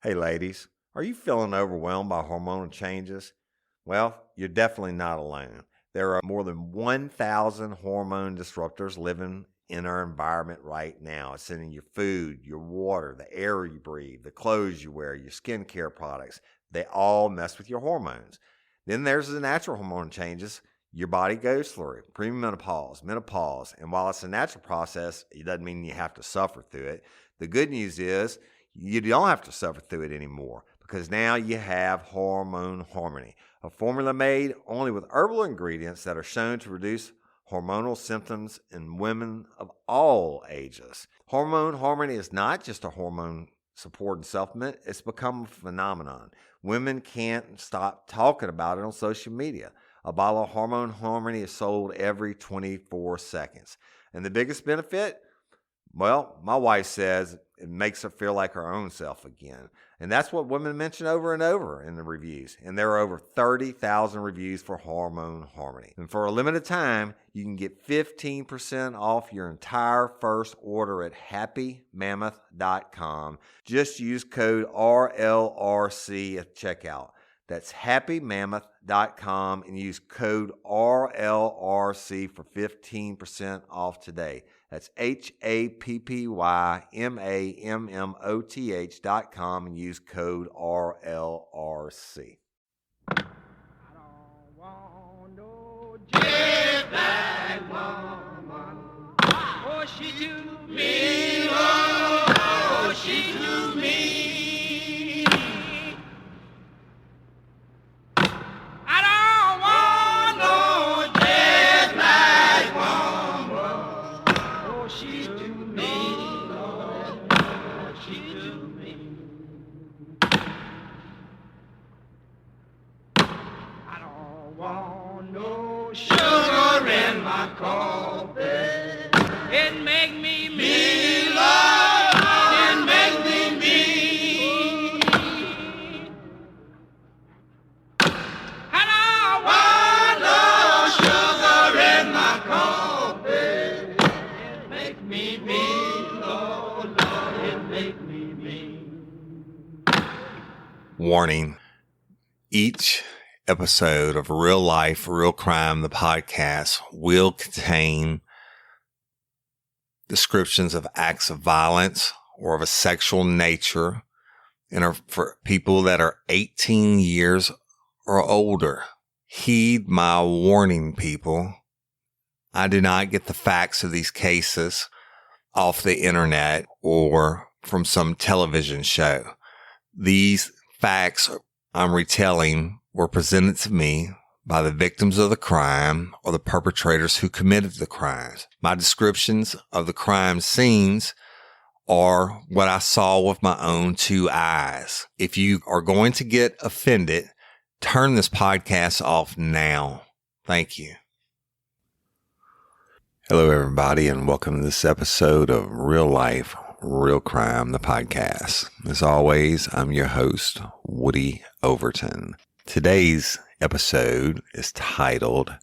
Hey ladies, are you feeling overwhelmed by hormonal changes? Well, you're definitely not alone. There are more than 1,000 hormone disruptors living in our environment right now. It's in your food, your water, the air you breathe, the clothes you wear, your skincare products. They all mess with your hormones. Then there's the natural hormone changes your body goes through, premenopause, menopause. And while it's a natural process, it doesn't mean you have to suffer through it. The good news is you don't have to suffer through it anymore because now you have Hormone Harmony, a formula made only with herbal ingredients that are shown to reduce hormonal symptoms in women of all ages. Hormone Harmony is not just a hormone supporting supplement, it's become a phenomenon. Women can't stop talking about it on social media. A bottle of Hormone Harmony is sold every 24 seconds. And the biggest benefit? Well, my wife says it makes her feel like her own self again. And that's what women mention over and over in the reviews. And there are over 30,000 reviews for Hormone Harmony. And for a limited time, you can get 15% off your entire first order at happymammoth.com. Just use code RLRC at checkout. That's happymammoth.com and use code RLRC for 15% off today. That's happymammoth.com and use code RLRC. I don't want no jet black woman. Oh, she do me. Oh, she do me. I don't want no jet black woman. Oh, she do me. Oh, she do me. I don't want no sugar in my coffee. It make me mean, Lord. It make me mean. I don't want no sugar in my coffee. It make me mean, Lord, Lord. It make me mean. Warning. Each episode of Real Life, Real Crime, the podcast, will contain descriptions of acts of violence or of a sexual nature and are for people that are 18 years or older. Heed my warning, people. I do not get the facts of these cases off the internet or from some television show. These facts I'm retelling were presented to me by the victims of the crime or the perpetrators who committed the crimes. My descriptions of the crime scenes are what I saw with my own two eyes. If you are going to get offended, turn this podcast off now. Thank you. Hello, everybody, and welcome to this episode of Real Life, Real Crime, the podcast. As always, I'm your host, Woody Overton. Today's episode is titled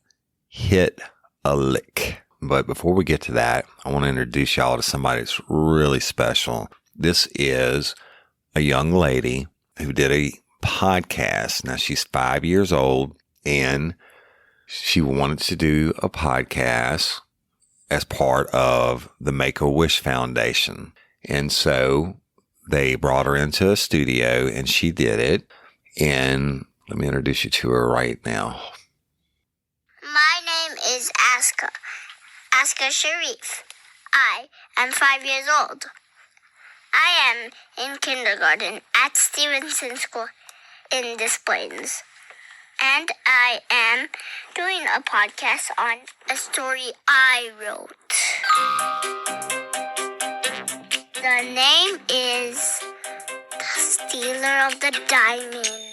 Hit a Lick. But before we get to that, I want to introduce y'all to somebody that's really special. This is a young lady who did a podcast. Now, she's 5 years old, and she wanted to do a podcast as part of the Make-A-Wish Foundation. And so they brought her into a studio, and she did it. And let me introduce you to her right now. My name is Azka Sharif. I am 5 years old. I am in kindergarten at Stevenson School in Des Plaines. And I am doing a podcast on a story I wrote. The name is The Stealer of the Diamond.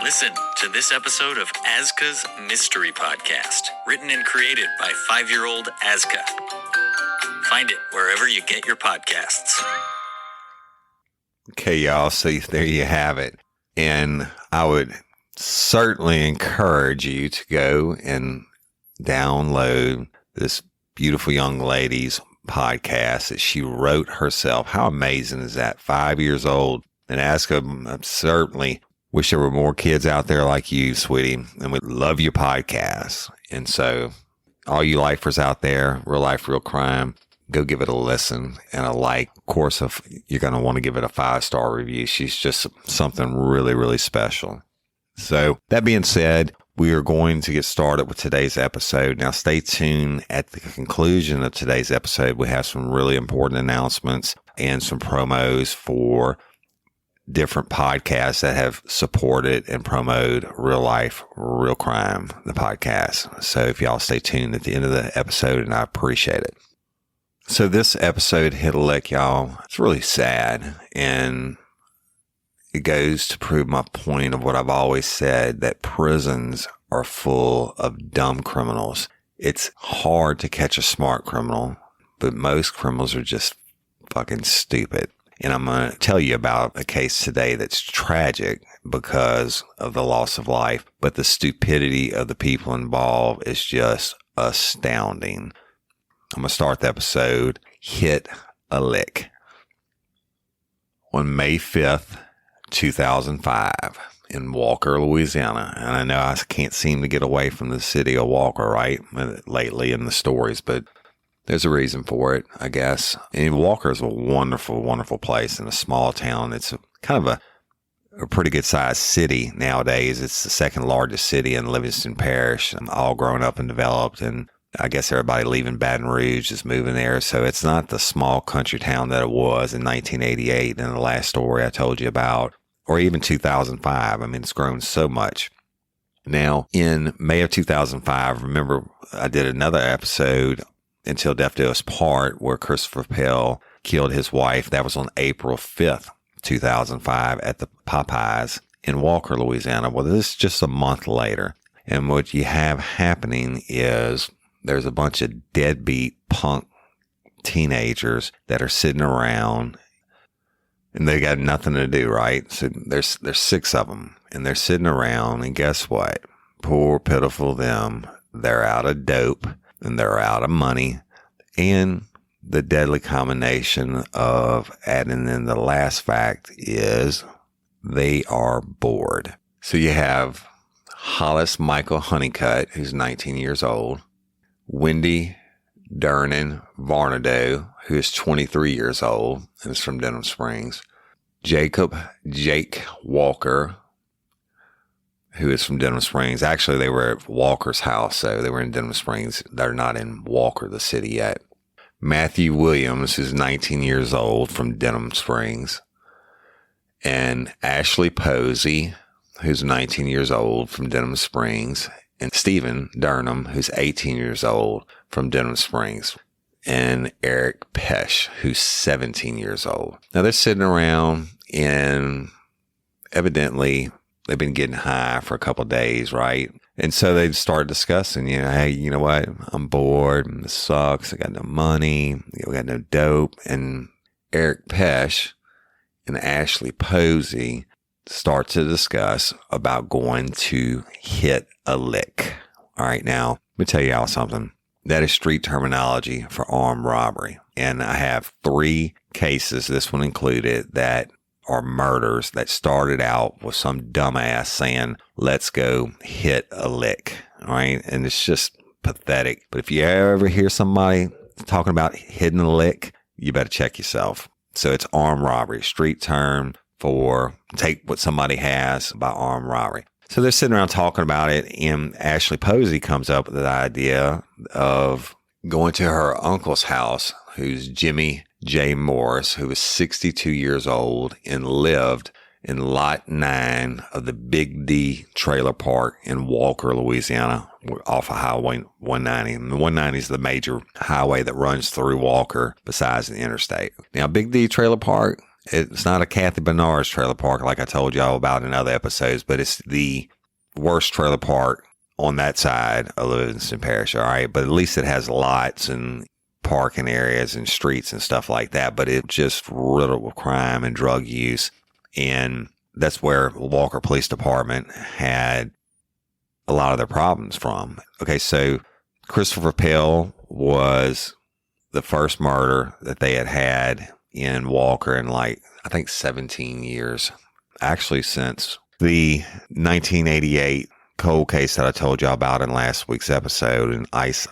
Listen to this episode of Azka's Mystery Podcast, written and created by 5-year-old Azka. Find it wherever you get your podcasts. Okay, y'all, so there you have it. And I would certainly encourage you to go and download this beautiful young lady's podcast that she wrote herself. How amazing is that? 5 years old. And Azka, I certainly wish there were more kids out there like you, sweetie, and we love your podcast. And so all you lifers out there, Real Life, Real Crime, go give it a listen and a like. Of course, if you're going to want to give it a 5-star review, she's just something really, really special. So that being said, we are going to get started with today's episode. Now, stay tuned. At the conclusion of today's episode, we have some really important announcements and some promos for different podcasts that have supported and promoted Real Life, Real Crime, the podcast. So if y'all stay tuned at the end of the episode, and I appreciate it. So this episode hit a lick, y'all. It's really sad, and it goes to prove my point of what I've always said, that prisons are full of dumb criminals. It's hard to catch a smart criminal, but most criminals are just fucking stupid. And I'm going to tell you about a case today that's tragic because of the loss of life, but the stupidity of the people involved is just astounding. I'm going to start the episode, Hit a Lick. On May 5th, 2005, in Walker, Louisiana. And I know I can't seem to get away from the city of Walker, right, lately in the stories, but there's a reason for it, I guess. And Walker is a wonderful, wonderful place in a small town. It's kind of a pretty good sized city nowadays. It's the second largest city in Livingston Parish, all grown up and developed. And I guess everybody leaving Baton Rouge is moving there. So it's not the small country town that it was in 1988 in the last story I told you about, or even 2005. I mean, it's grown so much. Now, in May of 2005, remember I did another episode, Until Death Do Us Part, where Christopher Pell killed his wife. That was on April 5th, 2005 at the Popeyes in Walker, Louisiana. Well, this is just a month later. And what you have happening is there's a bunch of deadbeat punk teenagers that are sitting around and they got nothing to do, right? So there's 6 of them and they're sitting around, and guess what? Poor, pitiful them. They're out of dope and they're out of money, and the deadly combination of adding in the last fact is they are bored. So you have Hollis Michael Honeycutt, who's 19 years old, Wendy Dernan Varnado, who is 23 years old and is from Denham Springs, Jake Walker, who is from Denham Springs. Actually, they were at Walker's house, so they were in Denham Springs. They're not in Walker, the city, yet. Matthew Williams, who's 19 years old, from Denham Springs, and Ashley Posey, who's 19 years old, from Denham Springs, and Stephen Durham, who's 18 years old, from Denham Springs, and Eric Pesh, who's 17 years old. Now, they're sitting around, and evidently they've been getting high for a couple of days, right? And so they started discussing, hey, you know what? I'm bored. This sucks. I got no money. We got no dope. And Eric Pesh and Ashley Posey start to discuss about going to hit a lick. All right. Now, let me tell y'all something. That is street terminology for armed robbery. And I have 3 cases, this one included, that are murders that started out with some dumbass saying, let's go hit a lick. All right. And it's just pathetic. But if you ever hear somebody talking about hitting a lick, you better check yourself. So it's armed robbery, street term for take what somebody has by armed robbery. So they're sitting around talking about it, and Ashley Posey comes up with the idea of going to her uncle's house, who's Jimmy J. Morris, who was 62 years old and lived in Lot 9 of the Big D Trailer Park in Walker, Louisiana, off of Highway 190. And the 190 is the major highway that runs through Walker besides the interstate. Now, Big D Trailer Park, it's not a Kathy Bernard's trailer park like I told y'all about in other episodes, but it's the worst trailer park on that side of Livingston Parish, all right? But at least it has lots and parking areas and streets and stuff like that, but it's just riddled with crime and drug use. And that's where Walker Police Department had a lot of their problems from. Okay, so Christopher Pell was the first murder that they had in Walker in I think 17 years. Actually, since the 1988 cold case that I told you about in last week's episode, an ice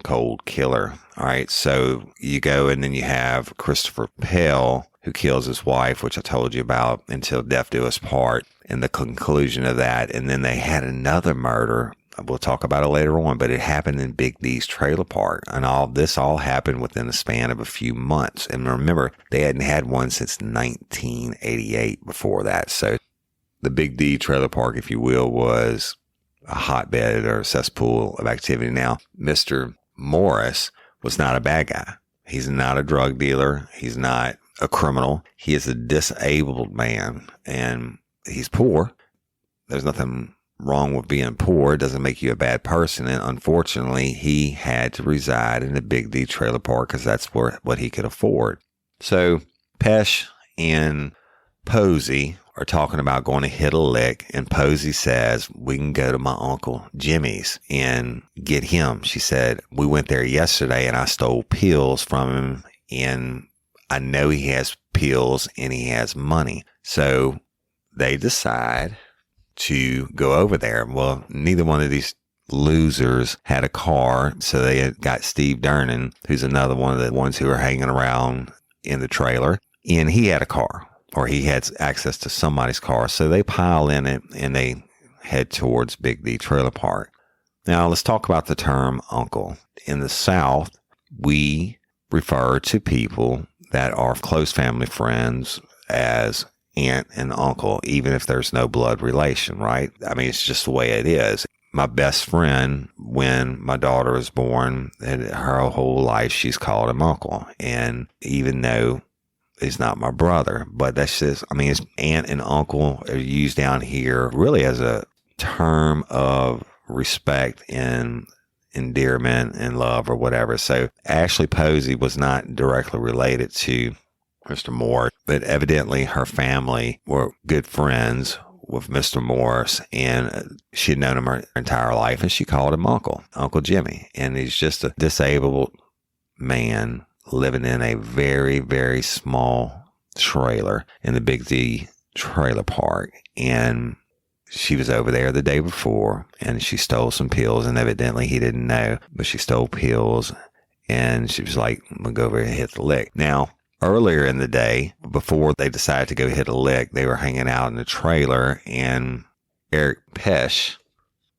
cold killer. All right. So you go and then you have Christopher Pell, who kills his wife, which I told you about, until death do us part, and the conclusion of that. And then they had another murder. We'll talk about it later on, but it happened in Big D's trailer park. And all this happened within the span of a few months. And remember, they hadn't had one since 1988 before that. So the Big D trailer park, if you will, was a hotbed or a cesspool of activity. Now, Mr. Morris was not a bad guy. He's not a drug dealer. He's not a criminal. He is a disabled man, and he's poor. There's nothing wrong with being poor. It doesn't make you a bad person. And unfortunately, he had to reside in the Big D trailer park because that's what he could afford. So Pesh and Posey are talking about going to hit a lick, and Posey says, we can go to my Uncle Jimmy's and get him. She said, we went there yesterday and I stole pills from him, and I know he has pills and he has money. So they decide to go over there. Well, neither one of these losers had a car, so they had got Steve Dernan, who's another one of the ones who are hanging around in the trailer, and he had a car, or he had access to somebody's car. So they pile in it and they head towards Big D trailer park. Now let's talk about the term uncle. In the South, we refer to people that are close family friends as aunt and uncle, even if there's no blood relation, right? I mean, it's just the way it is. My best friend, when my daughter was born, and her whole life, she's called him uncle. And even though he's not my brother, but that's just, I mean, it's aunt and uncle are used down here really as a term of respect and endearment and love or whatever. So Ashley Posey was not directly related to Mr. Moore, but evidently her family were good friends with Mr. Morris, and she had known him her entire life, and she called him Uncle Jimmy. And he's just a disabled man living in a very, very small trailer in the Big D trailer park. And she was over there the day before, and she stole some pills, and evidently he didn't know, but she stole pills, and she was like, I'm going to go over and hit the lick. Now, earlier in the day, before they decided to go hit a lick, they were hanging out in the trailer, and Eric Pesh,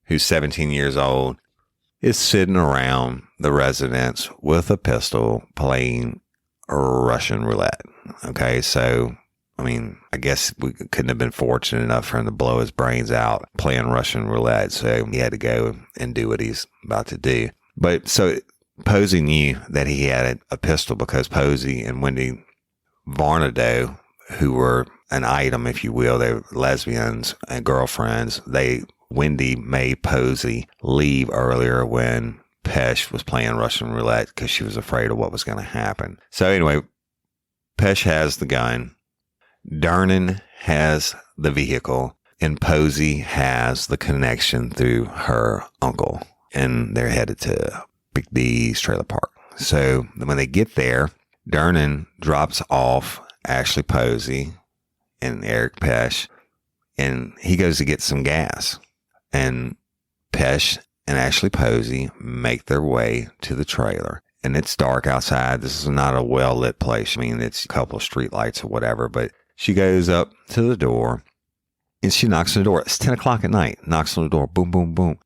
who's 17 years old, is sitting around the residence with a pistol playing Russian roulette. Okay, so I mean, I guess we couldn't have been fortunate enough for him to blow his brains out playing Russian roulette. So he had to go and do what he's about to do. But so Posey knew that he had a pistol because Posey and Wendy Varnado, who were an item, if you will, they were lesbians and girlfriends. Wendy made Posey leave earlier when Pesh was playing Russian roulette because she was afraid of what was going to happen. So anyway, Pesh has the gun. Dernan has the vehicle, and Posey has the connection through her uncle, and they're headed to Big D's trailer park. So when they get there, Dernan drops off Ashley Posey and Eric Pesh, and he goes to get some gas. And Pesh and Ashley Posey make their way to the trailer. And it's dark outside. This is not a well-lit place. I mean, it's a couple of street lights or whatever, but she goes up to the door, and she knocks on the door. It's 10 o'clock at night. Knocks on the door. Boom, boom, boom.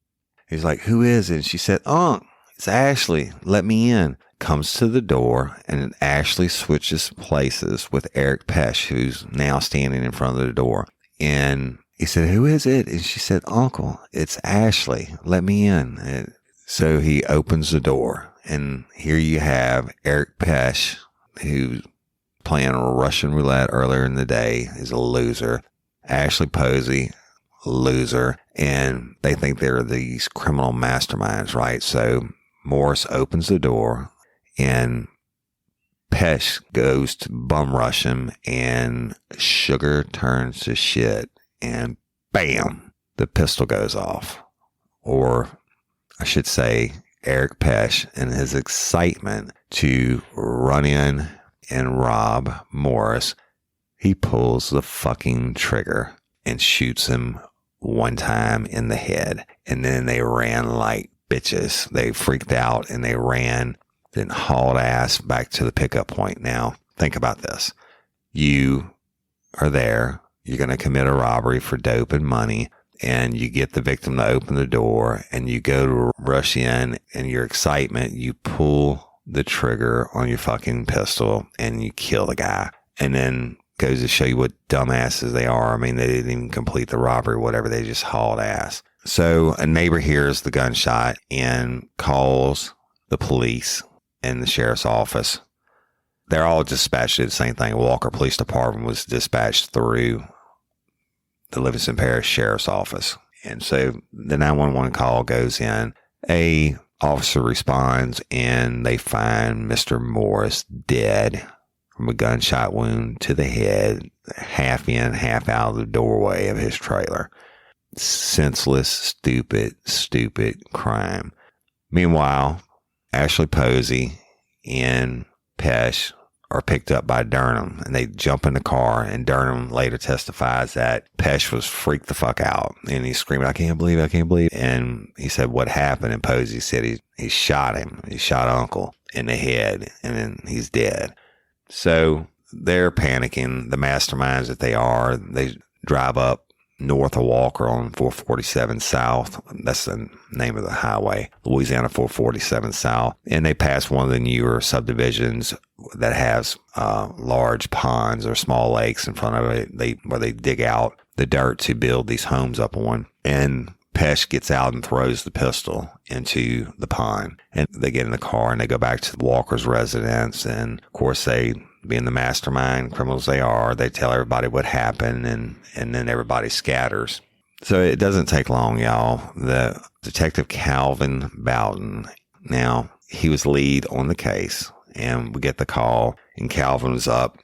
He's like, who is it? And she said, it's Ashley. Let me in. Comes to the door, and Ashley switches places with Eric Pesh, who's now standing in front of the door. And he said, who is it? And she said, Uncle, it's Ashley. Let me in. And so he opens the door, and here you have Eric Pesh, who's playing Russian roulette earlier in the day, is a loser. Ashley Posey, loser. And they think they're these criminal masterminds, right? So Morris opens the door, and Pesh goes to bum rush him, and sugar turns to shit, and bam, the pistol goes off. Or I should say, Eric Pesh, in his excitement to run in and rob Morris, he pulls the fucking trigger and shoots him one time in the head. And then they ran like bitches. They freaked out and they ran, then hauled ass back to the pickup point. Now, think about this. You are there. You're going to commit a robbery for dope and money. And you get the victim to open the door and you go to rush in, and your excitement, you pull the trigger on your fucking pistol and you kill the guy. And then goes to show you what dumbasses they are. I mean, they didn't even complete the robbery or whatever. They just hauled ass. So a neighbor hears the gunshot and calls the police and the sheriff's office. They're all dispatched to the same thing. Walker Police Department was dispatched through the Livingston Parish Sheriff's Office. And so the 911 call goes in. A officer responds and they find Mr. Morris dead from a gunshot wound to the head, half in, half out of the doorway of his trailer. Senseless, stupid crime. Meanwhile, Ashley Posey and Pesh are picked up by Durham, and they jump in the car, and Durham later testifies that Pesh was freaked the fuck out, and he's screaming, I can't believe it. And he said, what happened? And Posey said he shot him. He shot Uncle in the head, and then he's dead. So they're panicking. The masterminds that they are, they drive up north of Walker on 447 South. That's the name of the highway, Louisiana 447 South. And they pass one of the newer subdivisions that has large ponds or small lakes in front of it, where they dig out the dirt to build these homes up on. And Pesh gets out and throws the pistol into the pond. And they get in the car and they go back to Walker's residence. And of course, they, being the mastermind criminals they are, they tell everybody what happened, and then everybody scatters. So it doesn't take long, y'all. The Detective Calvin Bowden, now he was lead on the case, and we get the call, and Calvin was up,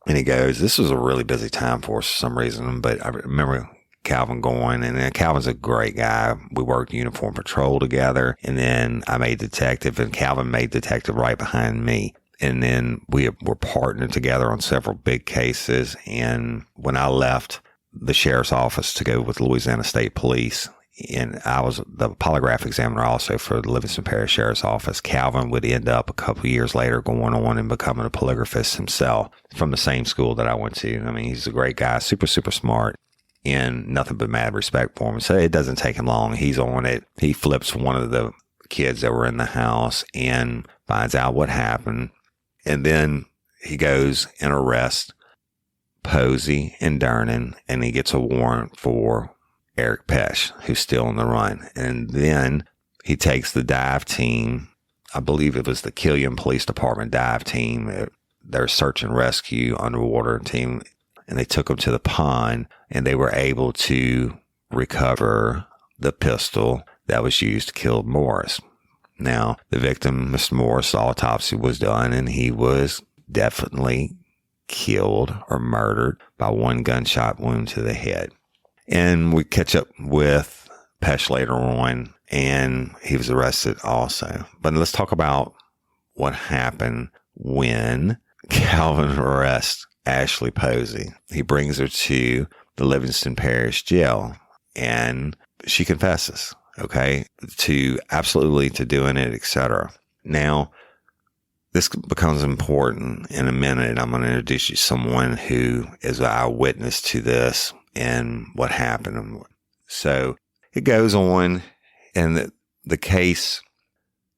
and he goes, this was a really busy time for us for some reason, but I remember Calvin going, and Calvin's a great guy. We worked uniform patrol together, and then I made detective, and Calvin made detective right behind me. And then we were partnered together on several big cases. And when I left the sheriff's office to go with Louisiana State Police, and I was the polygraph examiner also for the Livingston Parish Sheriff's Office, Calvin would end up a couple of years later going on and becoming a polygraphist himself from the same school that I went to. I mean, he's a great guy, super smart, and nothing but mad respect for him. So it doesn't take him long. He's on it. He flips one of the kids that were in the house and finds out what happened. And then he goes and arrests Posey and Durnan, and he gets a warrant for Eric Pesh, who's still on the run. And then he takes the dive team, I believe it was the Killian Police Department dive team, their search and rescue underwater team, and they took them to the pond, and they were able to recover the pistol that was used to kill Morris. Now, the victim, Mr. Morris, autopsy was done, and he was definitely killed or murdered by one gunshot wound to the head. And we catch up with Pesh later on, and he was arrested also. But let's talk about what happened when Calvin arrests Ashley Posey. He brings her to the Livingston Parish Jail, and she confesses. Okay, to doing it, etc. Now, this becomes important in a minute. I'm going to introduce you to someone who is an eyewitness to this and what happened. So it goes on, and the case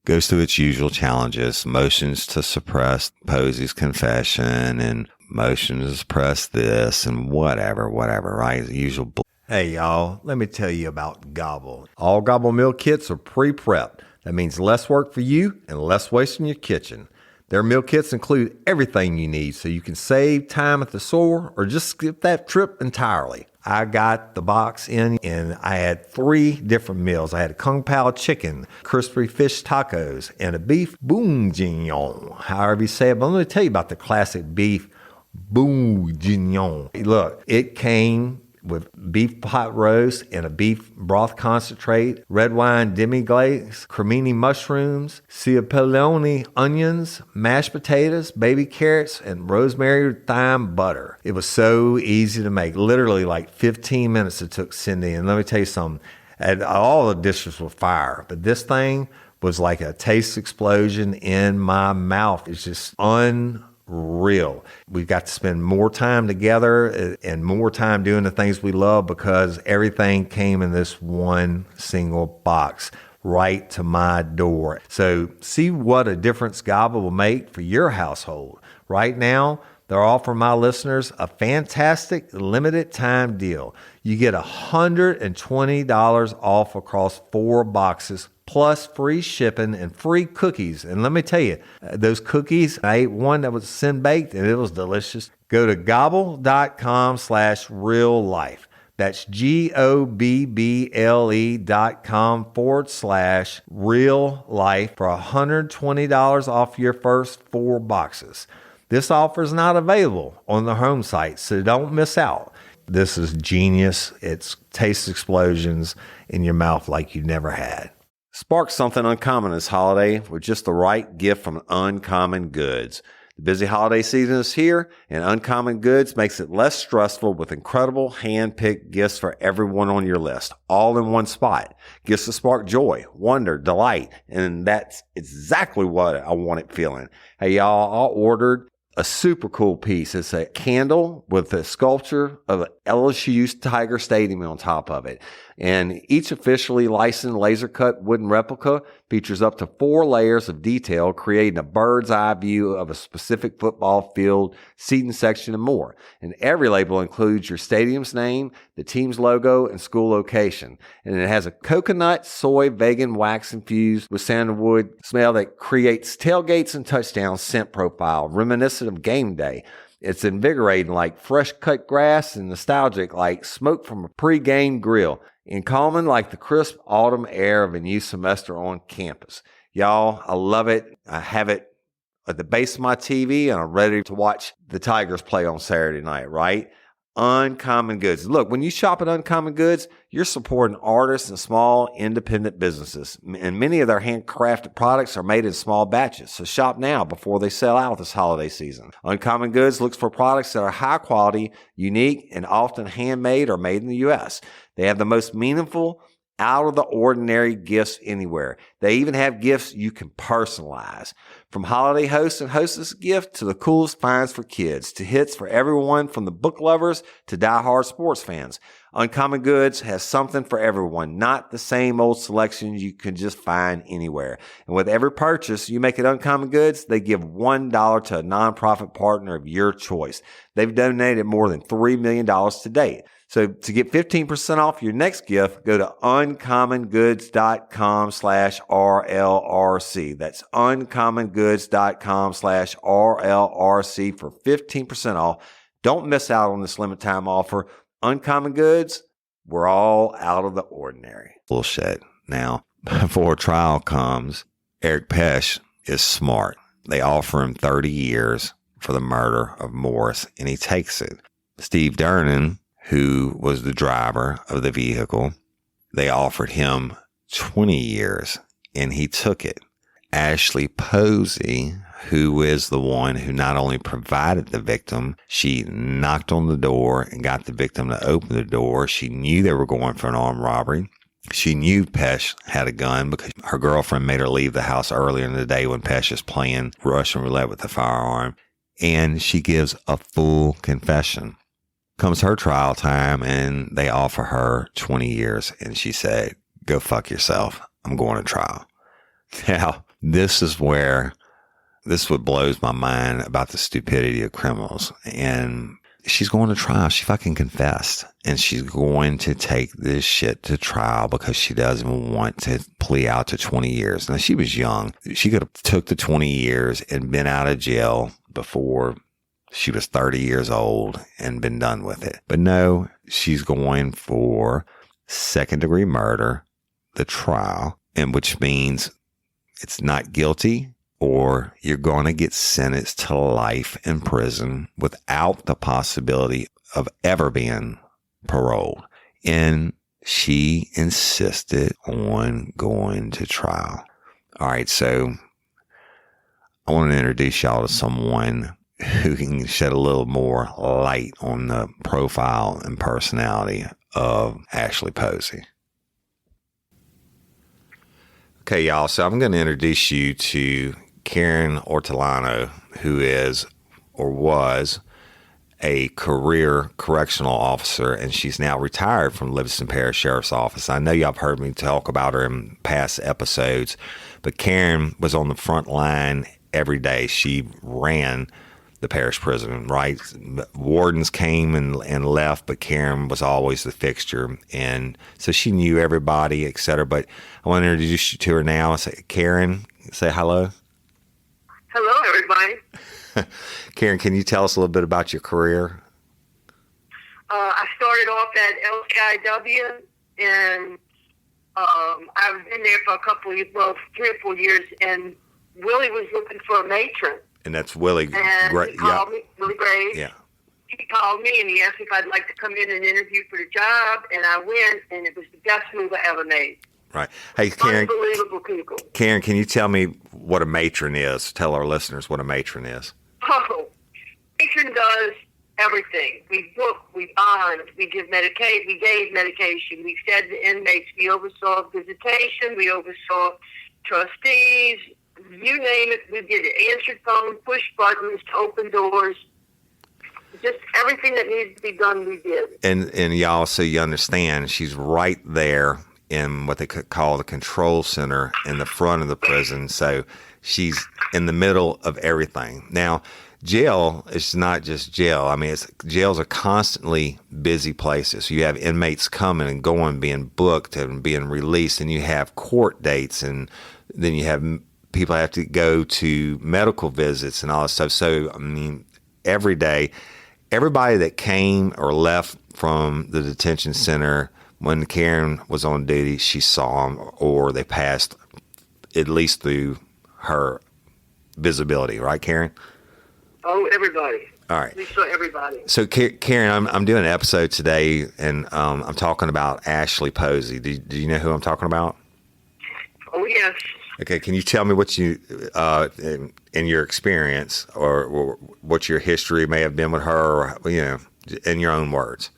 goes through its usual challenges, motions to suppress Posey's confession and motions to suppress this and whatever, right? The usual Hey y'all, let me tell you about Gobble. All Gobble meal kits are pre-prepped. That means less work for you and less waste in your kitchen. Their meal kits include everything you need so you can save time at the store or just skip that trip entirely. I got the box in and I had 3 different meals. I had a Kung Pao chicken, crispy fish tacos, and a beef bourguignon, however you say it. But let me tell you about the classic beef bourguignon. Look, it came with beef pot roast and a beef broth concentrate, red wine demi-glaze, cremini mushrooms, cipollone onions, mashed potatoes, baby carrots, and rosemary thyme butter. It was so easy to make. Literally like 15 minutes it took Cindy. And let me tell you something. And all the dishes were fire, but this thing was like a taste explosion in my mouth. It's just unreal. We've got to spend more time together and more time doing the things we love because everything came in this one single box right to my door. So see what a difference Gobble will make for your household. Right now, they're offering my listeners a fantastic limited time deal. You get $120 off across 4 boxes plus free shipping and free cookies. And let me tell you, those cookies, I ate one that was sin baked and it was delicious. Go to gobble.com/real life. That's GOBBLE.com/real life for $120 off your first 4 boxes. This offer is not available on the home site, so don't miss out. This is genius. It's taste explosions in your mouth like you never had. Spark something uncommon this holiday with just the right gift from Uncommon Goods. The busy holiday season is here, and Uncommon Goods makes it less stressful with incredible hand-picked gifts for everyone on your list, all in one spot. Gifts to spark joy, wonder, delight, and that's exactly what I wanted feeling. Hey, y'all, I ordered a super cool piece. It's a candle with a sculpture of an LSU Tiger Stadium on top of it. And each officially licensed laser cut wooden replica features up to 4 layers of detail, creating a bird's eye view of a specific football field, seating section, and more. And every label includes your stadium's name, the team's logo, and school location. And it has a coconut, soy, vegan wax infused with sandalwood smell that creates tailgates and touchdowns scent profile, reminiscent of game day. It's invigorating like fresh cut grass and nostalgic like smoke from a pre-game grill, and calming like the crisp autumn air of a new semester on campus. Y'all, I love it. I have it at the base of my TV, and I'm ready to watch the Tigers play on Saturday night, right? Uncommon Goods. Look, when you shop at Uncommon Goods, you're supporting artists and small independent businesses. And many of their handcrafted products are made in small batches. So shop now before they sell out this holiday season. Uncommon Goods looks for products that are high quality, unique, and often handmade or made in the U.S. They have the most meaningful, out of the ordinary gifts anywhere. They even have gifts you can personalize. From holiday hosts and hostess gift to the coolest finds for kids to hits for everyone from the book lovers to diehard sports fans. Uncommon Goods has something for everyone, not the same old selections you can just find anywhere. And with every purchase you make at Uncommon Goods, they give $1 to a nonprofit partner of your choice. They've donated more than $3 million to date. So to get 15% off your next gift, go to uncommongoods.com/RLRC. That's uncommongoods.com/RLRC for 15% off. Don't miss out on this limited time offer. Uncommon Goods, we're all out of the ordinary. Bullshit. Now, before trial comes, Eric Pesch is smart. They offer him 30 years for the murder of Morris, and he takes it. Steve Dreamin, who was the driver of the vehicle, they offered him 20 years, and he took it. Ashley Posey, who is the one who not only provided the victim, she knocked on the door and got the victim to open the door. She knew they were going for an armed robbery. She knew Pesch had a gun because her girlfriend made her leave the house earlier in the day when Pesch is playing Russian roulette with the firearm. And she gives a full confession. Comes her trial time, and they offer her 20 years. And she said, go fuck yourself. I'm going to trial. Now, this is what blows my mind about the stupidity of criminals. And she's going to trial. She fucking confessed. And she's going to take this shit to trial because she doesn't want to plea out to 20 years. Now, she was young. She could have took the 20 years and been out of jail before she was 30 years old and been done with it. But no, she's going for second-degree murder, the trial, and which means it's not guilty, or you're going to get sentenced to life in prison without the possibility of ever being paroled. And she insisted on going to trial. All right, so I want to introduce y'all to someone who can shed a little more light on the profile and personality of Ashley Posey. Okay, y'all, so I'm going to introduce you to Karen Ortolano, who is or was a career correctional officer, and she's now retired from Livingston Parish Sheriff's Office. I know y'all have heard me talk about her in past episodes, but Karen was on the front line every day. She ran the parish prison, right? Wardens came and left, but Karen was always the fixture. And so she knew everybody, et cetera. But I want to introduce you to her now. Say, Karen, say hello. Hello, everybody. Karen, can you tell us a little bit about your career? I started off at LCIW, and I've been there for a couple of years, well, 3 or 4 years, and Willie was looking for a matron. And that's Willie. And he called me, Willie Graves. Yeah. He called me and he asked me if I'd like to come in and interview for the job, and I went, and it was the best move I ever made. Right. Hey, Karen. Unbelievable people. Karen, can you tell me what a matron is? Tell our listeners what a matron is. Oh, matron does everything. We book, we bond, we give medication, we gave medication, we fed the inmates, we oversaw visitation, we oversaw trustees, you name it, we did it. Answered phone, push buttons to open doors. Just everything that needed to be done, we did. And y'all, so you understand, she's right there in what they could call the control center in the front of the prison. So she's in the middle of everything. Now, jail is not just jail. I mean, jails are constantly busy places. You have inmates coming and going, being booked and being released, and you have court dates, and then you have people have to go to medical visits and all that stuff. So, I mean, every day, everybody that came or left from the detention center when Karen was on duty, she saw them, or they passed at least through her visibility. Right, Karen? Oh, everybody. All right. We saw everybody. So, Karen, I'm doing an episode today, and I'm talking about Ashley Posey. Do you know who I'm talking about? Oh, yes. Okay, can you tell me what you, in your experience, or what your history may have been with her, or, you know, in your own words?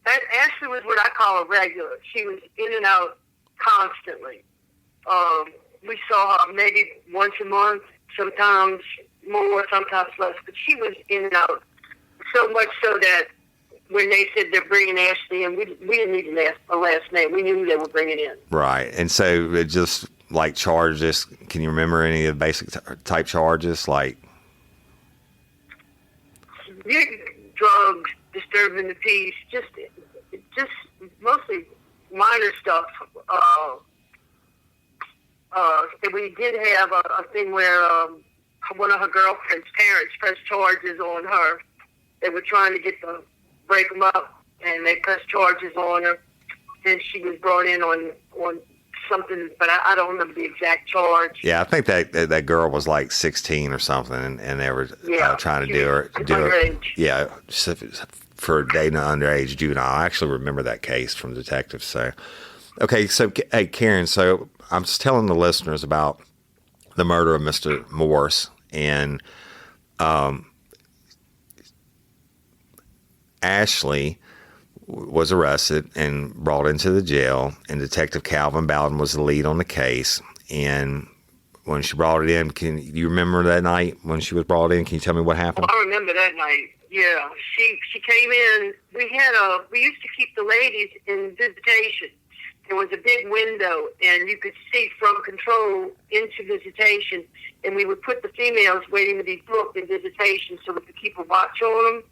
Ashley was what I call a regular. She was in and out constantly. We saw her maybe once a month, sometimes more, sometimes less, but she was in and out so much so that when they said they're bringing Ashley in, we didn't need a last name. We knew who they were bringing in. Right, and so it just like charges. Can you remember any of the basic type charges, like drugs, disturbing the peace, just mostly minor stuff. We did have a thing where one of her girlfriend's parents pressed charges on her. They were trying to break them up, and they pressed charges on her, and she was brought in on something, but I don't remember the exact charge. Yeah, I think that girl was like 16 or something, and they were trying to do her. Yeah, for dating an underage juvenile. I actually remember that case from detectives. So, okay, so hey, Karen, so I'm just telling the listeners about the murder of Mr. Morse, and Ashley was arrested and brought into the jail, and Detective Calvin Bowden was the lead on the case. And when she brought it in, can you remember that night when she was brought in? Can you tell me what happened? I remember that night. Yeah, she came in. We used to keep the ladies in visitation. There was a big window, and you could see from control into visitation. And we would put the females waiting to be booked in visitation so we could keep a watch on them.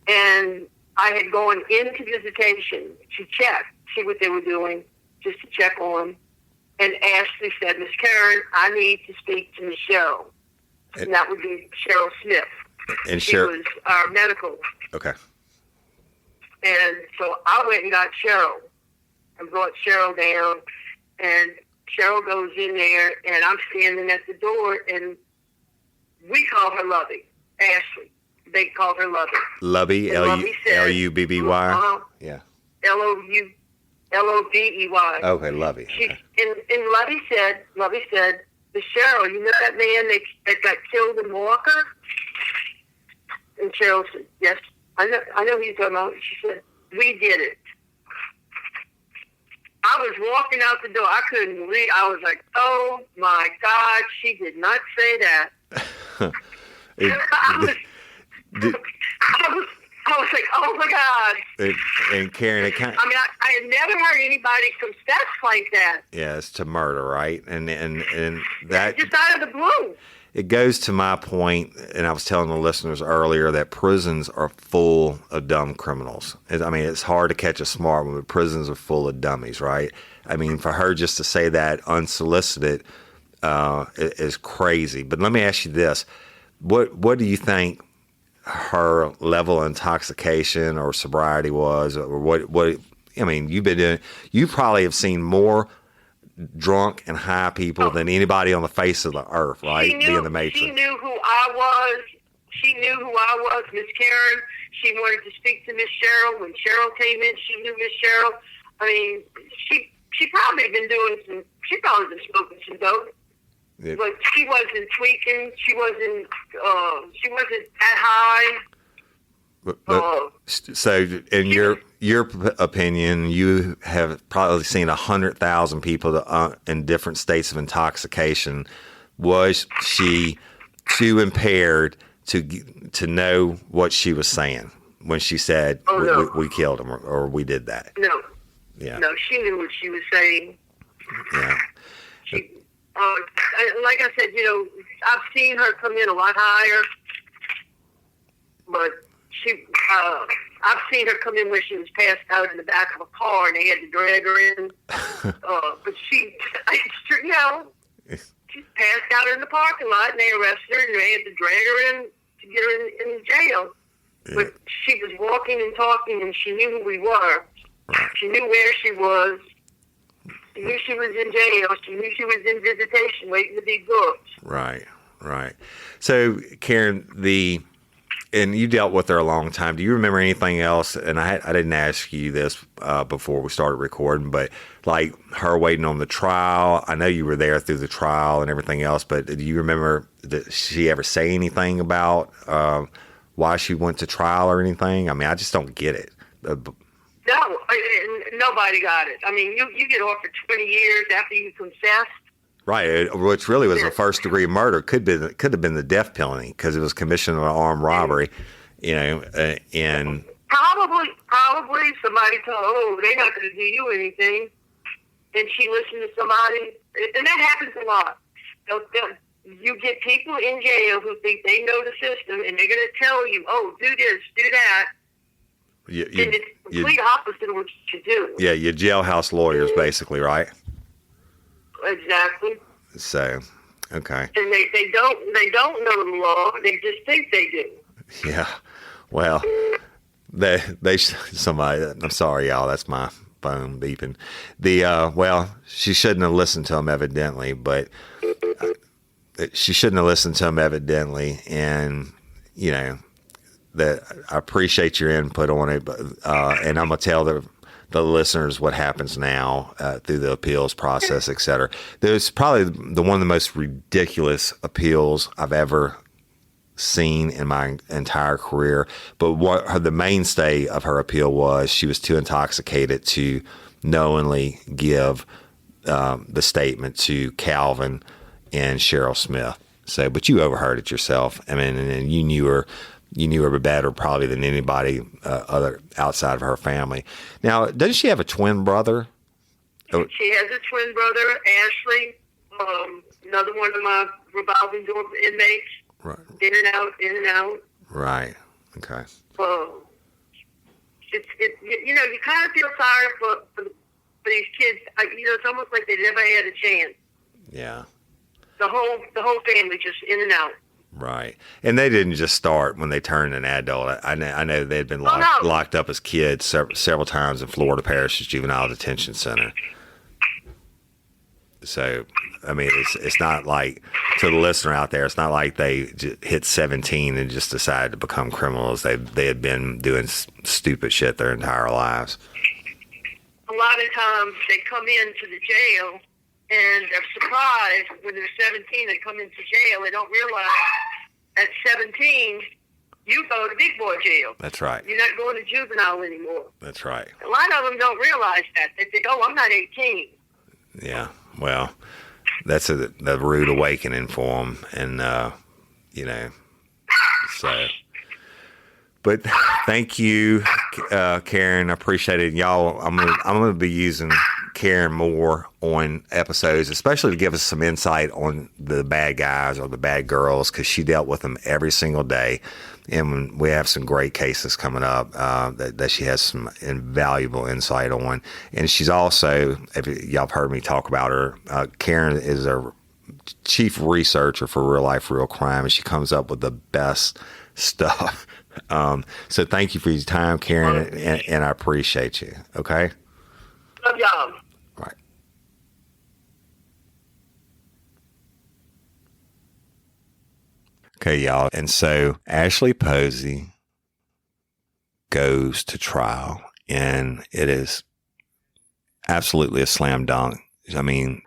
And I had gone into visitation to check, see what they were doing, just to check on them. And Ashley said, "Miss Karen, I need to speak to Michelle." And that would be Cheryl Smith. And she was our medical. Okay. And so I went and got Cheryl and brought Cheryl down. And Cheryl goes in there, and I'm standing at the door, and we call her Lovey, Ashley. they called her Lovey. Lovey, And Lovey said, Lubby. Yeah. Lovey. Okay, Lovey. And Lovey said, "Miss Cheryl, you know that man that got killed in Walker?" And Cheryl said, "Yes, I know who you're talking about." She said, "We did it." I was walking out the door. I couldn't believe. I was like, "Oh my God!" She did not say that. I was like, "Oh my God!" And Karen, I had never heard anybody confess like that. Yeah, it's to murder, right? And that just out of the blue. It goes to my point, and I was telling the listeners earlier that prisons are full of dumb criminals. It's hard to catch a smart one, but prisons are full of dummies, right? For her just to say that unsolicited is crazy. But let me ask you this: what do you think her level of intoxication or sobriety was, or what? You've been doing. You probably have seen more drunk and high people than anybody on the face of the earth, right? Being the matron. She knew who I was. Miss Karen. She wanted to speak to Miss Cheryl. When Cheryl came in, she knew Miss Cheryl. She probably been smoking some dope. Yeah. But she wasn't tweaking. She wasn't that high. So, in your opinion, you have probably seen 100,000 people in different states of intoxication. Was she too impaired to know what she was saying when she said, no. we killed him or we did that? No. Yeah. No, she knew what she was saying. Yeah. Like I said, I've seen her come in a lot higher, but I've seen her come in where she was passed out in the back of a car and they had to drag her in. But she's passed out in the parking lot and they arrested her and they had to drag her in to get her in jail. Yeah. But she was walking and talking and she knew who we were. Right. She knew where she was. She knew she was in jail. She knew she was in visitation waiting to be booked. Right. So, Karen, and you dealt with her a long time. Do you remember anything else? And I didn't ask you this before we started recording, but like her waiting on the trial. I know you were there through the trial and everything else, but do you remember, did she ever say anything about why she went to trial or anything? I just don't get it. No, nobody got it. You get off for 20 years after you confessed. Right, which really was a first-degree murder. Could have been the death penalty because it was commission of an armed robbery, and probably somebody told her, they're not going to do you anything, and she listened to somebody, and that happens a lot. You get people in jail who think they know the system, and they're going to tell you, do this, do that. And it's the complete opposite of what you do. Yeah, your jailhouse lawyers, basically, right? Exactly. So, okay. And they don't know the law. They just think they do. Yeah. Well, somebody. I'm sorry, y'all. That's my phone beeping. She shouldn't have listened to him evidently, but she shouldn't have listened to him evidently, and that I appreciate your input on it, but and I'm gonna tell the listeners what happens now through the appeals process, et cetera. There's probably one of the most ridiculous appeals I've ever seen in my entire career. But the mainstay of her appeal was she was too intoxicated to knowingly give the statement to Calvin and Cheryl Smith. So, but you overheard it yourself. And you knew her. You knew her better probably than anybody other outside of her family. Now, doesn't she have a twin brother? She has a twin brother, Ashley, another one of my revolving door inmates. Right. In and out. Right. Okay. You kind of feel sorry for these kids. It's almost like they never had a chance. Yeah. The whole family just in and out. Right. And they didn't just start when they turned an adult. I know they had been locked up as kids several times in Florida Parish's Juvenile Detention Center. So, I mean, it's not like, to the listener out there, it's not like they hit 17 and just decided to become criminals. They had been doing stupid shit their entire lives. A lot of times they come into the jail and they're surprised when they're 17. They come into jail. They don't realize at 17 you go to big boy jail. That's right. You're not going to juvenile anymore. That's right. A lot of them don't realize that. They think, oh, I'm not 18. Yeah. Well, that's a rude awakening for them. And, so. But thank you, Karen. I appreciate it. Y'all, I'm gonna be using Karen more on episodes, especially to give us some insight on the bad guys or the bad girls, because she dealt with them every single day. And we have some great cases coming up that she has some invaluable insight on. And she's also, if y'all have heard me talk about her, Karen is a chief researcher for Real Life, Real Crime, and she comes up with the best stuff. So thank you for your time, Karen, and I appreciate you. Okay? Love y'all. Right. Okay, y'all. And so Ashley Posey goes to trial, and it is absolutely a slam dunk. I mean,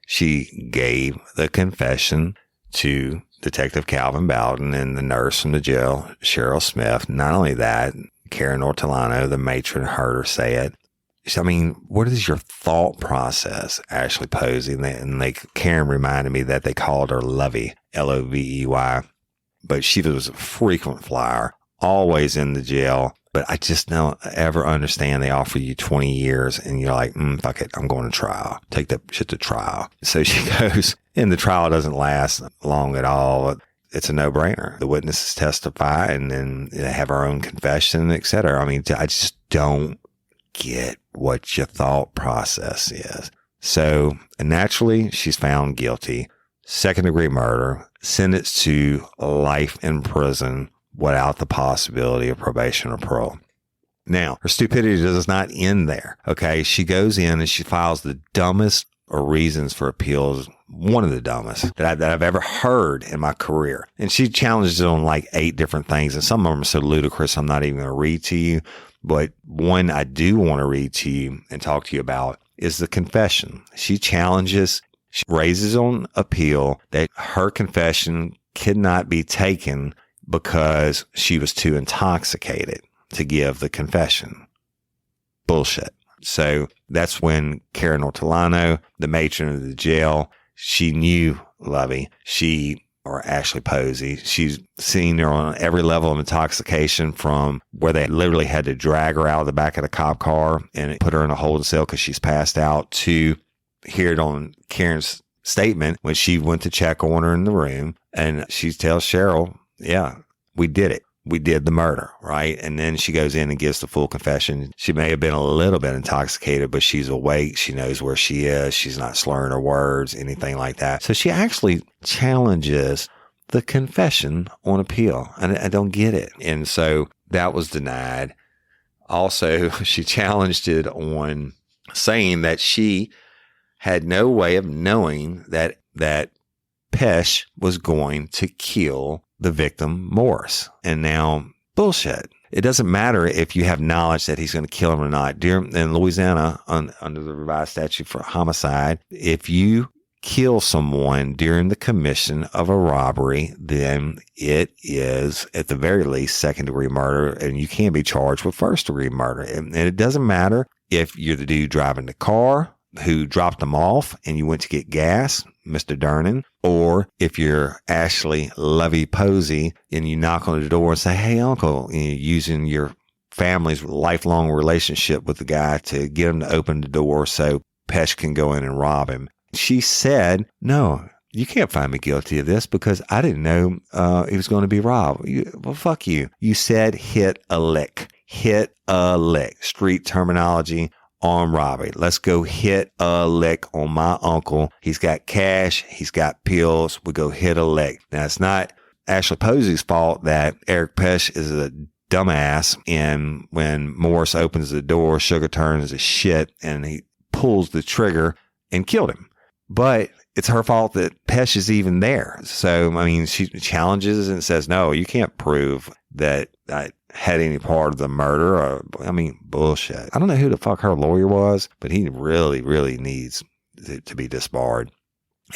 she gave the confession to Detective Calvin Bowden and the nurse from the jail, Cheryl Smith. Not only that, Karen Ortolano, the matron, heard her say it. I mean, what is your thought process, Ashley Posey? And Karen reminded me that they called her Lovey, Lovey, but she was a frequent flyer, always in the jail. But I just don't ever understand. They offer you 20 years and you're like, fuck it, I'm going to trial. Take that shit to trial. So she goes, and the trial doesn't last long at all. It's a no-brainer. The witnesses testify and then they have our own confession, et cetera. I mean, I just don't get what your thought process is. So naturally, she's found guilty. Second-degree murder, sentenced to life in prison without the possibility of probation or parole. Now, her stupidity does not end there. Okay. She goes in and she files the dumbest reasons for appeals, one of the dumbest that I've ever heard in my career. And she challenges it on like 8 different things. And some of them are so ludicrous, I'm not even going to read to you. But one I do want to read to you and talk to you about is the confession. She raises on appeal that her confession could not be taken because she was too intoxicated to give the confession. Bullshit. So that's when Karen Ortolano, the matron of the jail, she knew Lovey. Or Ashley Posey, she's seen her on every level of intoxication, from where they literally had to drag her out of the back of the cop car and put her in a holding cell because she's passed out, to hear it on Karen's statement when she went to check on her in the room. And she tells Cheryl, yeah, we did it. We did the murder, right? And then she goes in and gives the full confession. She may have been a little bit intoxicated, but she's awake. She knows where she is. She's not slurring her words, anything like that. So she actually challenges the confession on appeal. I don't get it. And so that was denied. Also, she challenged it on saying that she had no way of knowing that Pesh was going to kill the victim, Morris. And now, bullshit. It doesn't matter if you have knowledge that he's going to kill him or not. In Louisiana, under the revised statute for homicide, if you kill someone during the commission of a robbery, then it is, at the very least, second-degree murder, and you can be charged with first-degree murder. And it doesn't matter if you're the dude driving the car who dropped them off and you went to get gas, Mr. Durnan, or if you're Ashley Lovey Posey and you knock on the door and say, hey, uncle, using your family's lifelong relationship with the guy to get him to open the door so Pesh can go in and rob him. She said, no, you can't find me guilty of this because I didn't know he was going to be robbed. Well, fuck you. You said hit a lick. Hit a lick. Street terminology. Armed robbery. Let's go hit a lick on my uncle. He's got cash. He's got pills. We go hit a lick. Now, it's not Ashley Posey's fault that Eric Pesh is a dumbass, and when Morris opens the door, Sugar turns to shit and he pulls the trigger and killed him. But it's her fault that Pesh is even there. So, I mean, she challenges and says, no, you can't prove that I had any part of the murder. Or, I mean, bullshit. I don't know who the fuck her lawyer was, but he really, really needs to be disbarred.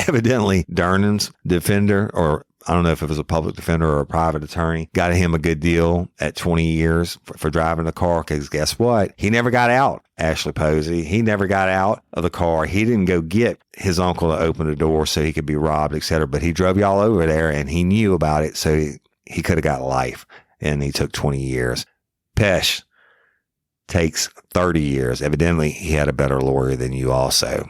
Evidently, Dernan's defender, or I don't know if it was a public defender or a private attorney, got him a good deal at 20 years for driving the car. Because guess what? He never got out, Ashley Posey. He never got out of the car. He didn't go get his uncle to open the door so he could be robbed, etc. But he drove y'all over there and he knew about it. So he could have got life. And he took 20 years. Pesh takes 30 years. Evidently, he had a better lawyer than you also.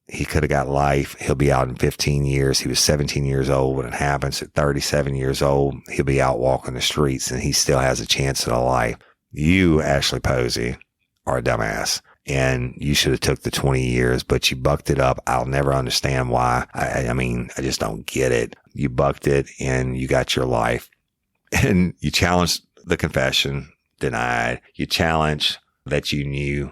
He could have got life. He'll be out in 15 years. He was 17 years old when it happens. At 37 years old, he'll be out walking the streets and he still has a chance at a life. You, Ashley Posey, are a dumbass and you should have took the 20 years, but you bucked it up. I'll never understand why. I mean, I just don't get it. You bucked it and you got your life and you challenged the confession, denied. You challenged that you knew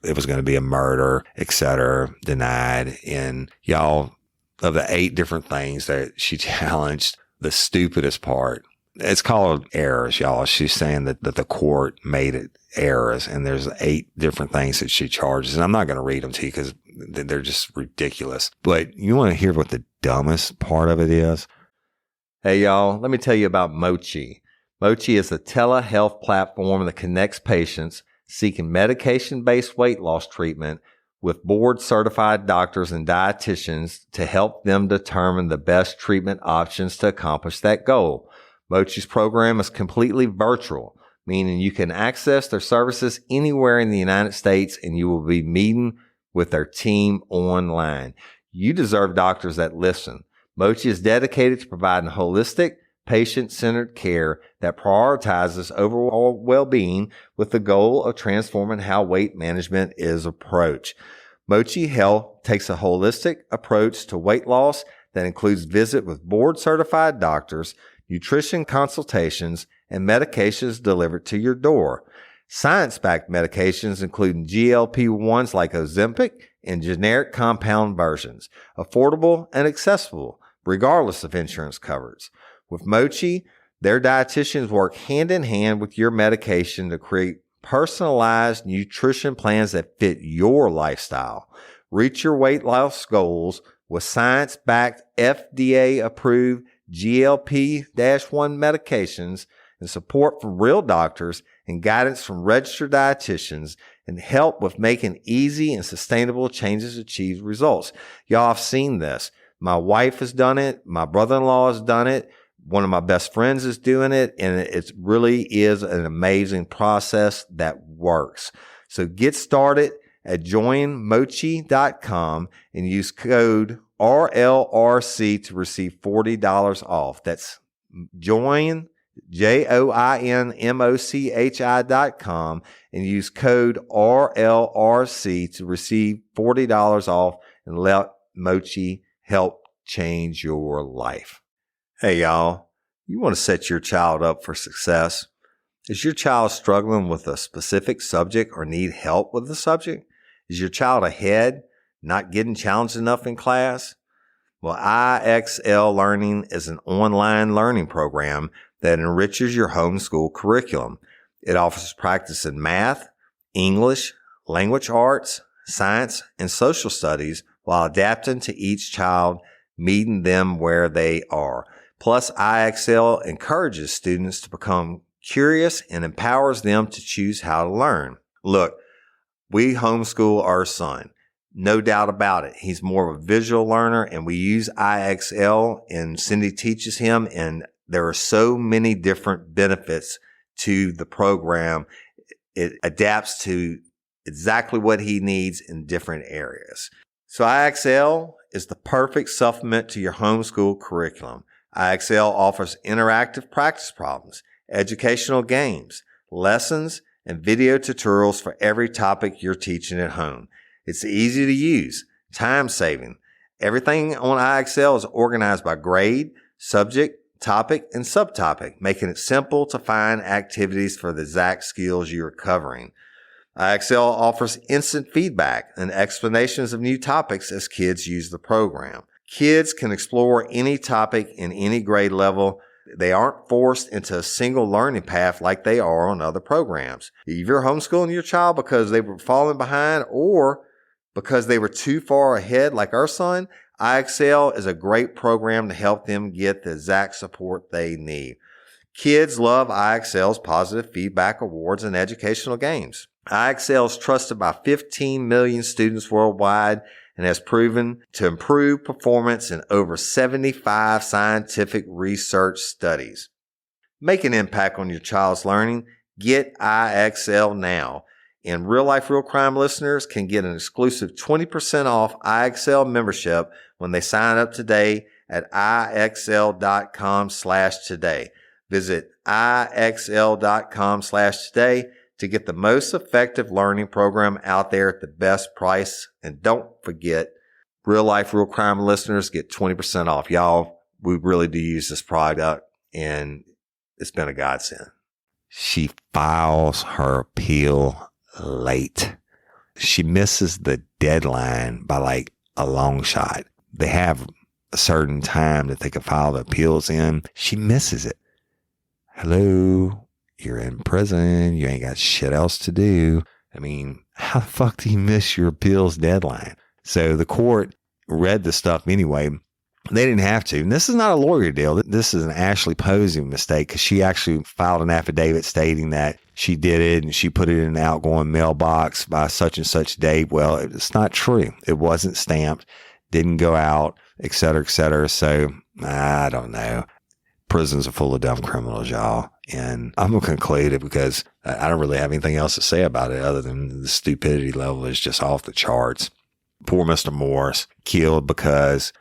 it was going to be a murder, etc., denied. And y'all, of the 8 different things that she challenged, the stupidest part, it's called errors, y'all. She's saying that the court made it errors. And there's 8 different things that she charges. And I'm not going to read them to you because they're just ridiculous. But you want to hear what the dumbest part of it is? Hey, y'all, let me tell you about Mochi. Mochi is a telehealth platform that connects patients seeking medication-based weight loss treatment with board-certified doctors and dietitians to help them determine the best treatment options to accomplish that goal. Mochi's program is completely virtual, meaning you can access their services anywhere in the United States and you will be meeting with their team online. You deserve doctors that listen. Mochi is dedicated to providing holistic, patient-centered care that prioritizes overall well-being with the goal of transforming how weight management is approached. Mochi Health takes a holistic approach to weight loss that includes visit with board-certified doctors, nutrition consultations, and medications delivered to your door. Science-backed medications including GLP-1s like Ozempic and generic compound versions, affordable and accessible regardless of insurance coverage. With Mochi, their dietitians work hand in hand with your medication to create personalized nutrition plans that fit your lifestyle. Reach your weight loss goals with science-backed, FDA-approved GLP-1 medications and support from real doctors and guidance from registered dietitians and help with making easy and sustainable changes to achieve results. Y'all have seen this. My wife has done it. My brother-in-law has done it. One of my best friends is doing it, and it really is an amazing process that works. So get started at joinmochi.com and use code RLRC to receive $40 off. That's joinmochi.com and use code RLRC to receive $40 off and let Mochi help change your life. Hey, y'all, you want to set your child up for success? Is your child struggling with a specific subject or need help with the subject? Is your child ahead, not getting challenged enough in class? Well, IXL Learning is an online learning program that enriches your homeschool curriculum. It offers practice in math, English, language arts, science, and social studies while adapting to each child, meeting them where they are. Plus, IXL encourages students to become curious and empowers them to choose how to learn. Look, we homeschool our son. No doubt about it. He's more of a visual learner, and we use IXL, and Cindy teaches him, and there are so many different benefits to the program. It adapts to exactly what he needs in different areas. So IXL is the perfect supplement to your homeschool curriculum. IXL offers interactive practice problems, educational games, lessons, and video tutorials for every topic you're teaching at home. It's easy to use, time-saving. Everything on IXL is organized by grade, subject, topic, and subtopic, making it simple to find activities for the exact skills you're covering. IXL offers instant feedback and explanations of new topics as kids use the program. Kids can explore any topic in any grade level. They aren't forced into a single learning path like they are on other programs. If you're homeschooling your child because they were falling behind or because they were too far ahead like our son, IXL is a great program to help them get the exact support they need. Kids love IXL's positive feedback awards and educational games. IXL is trusted by 15 million students worldwide and has proven to improve performance in over 75 scientific research studies. Make an impact on your child's learning. Get IXL now. And Real Life Real Crime listeners can get an exclusive 20% off IXL membership when they sign up today at IXL.com/today. Visit IXL.com/today to get the most effective learning program out there at the best price. And don't forget, Real Life Real Crime listeners get 20% off. Y'all, we really do use this product and it's been a godsend. She files her appeal late. She misses the deadline by like a long shot. They have a certain time that they can file the appeals in. She misses it. Hello, you're in prison. You ain't got shit else to do. I mean, how the fuck do you miss your appeals deadline? So the court read the stuff anyway. They didn't have to. And this is not a lawyer deal. This is an Ashley Posey mistake because she actually filed an affidavit stating that she did it and she put it in an outgoing mailbox by such and such date. Well, it's not true. It wasn't stamped, didn't go out, et cetera, et cetera. So I don't know. Prisons are full of dumb criminals, y'all. And I'm going to conclude it because I don't really have anything else to say about it other than the stupidity level is just off the charts. Poor Mr. Morris killed because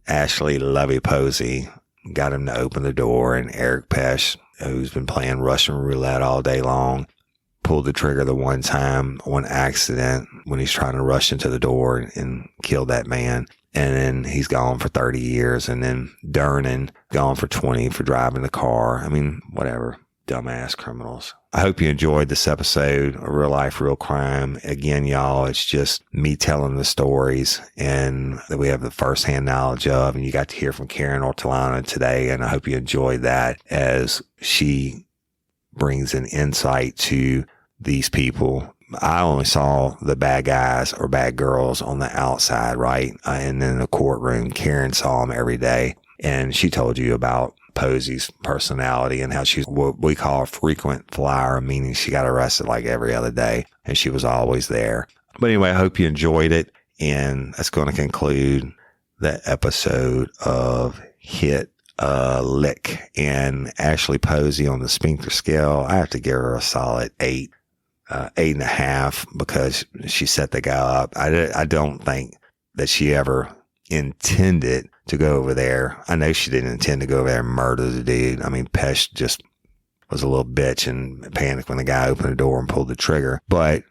Ashley Lovey Posey got him to open the door, and Eric Pesh, who's been playing Russian roulette all day long, pulled the trigger the one time on accident when he's trying to rush into the door and kill that man. And then he's gone for 30 years. And then Dreamin gone for 20 for driving the car. I mean, whatever. Dumbass criminals. I hope you enjoyed this episode of Real Life, Real Crime. Again, y'all, it's just me telling the stories and that we have the firsthand knowledge of. And you got to hear from Karen Ortolano today. And I hope you enjoyed that as she brings an insight to these people. I only saw the bad guys or bad girls on the outside, right? And in the courtroom, Karen saw them every day. And she told you about Posey's personality and how she's what we call a frequent flyer, meaning she got arrested like every other day and she was always there. But anyway, I hope you enjoyed it. And that's going to conclude the episode of Hit a Lick. And Ashley Posey on the Sphincter scale, I have to give her a solid 8.5 because she set the guy up. I don't think that she ever intended to go over there. I know she didn't intend to go over there and murder the dude. I mean, Pesh just was a little bitch and panicked when the guy opened the door and pulled the trigger. But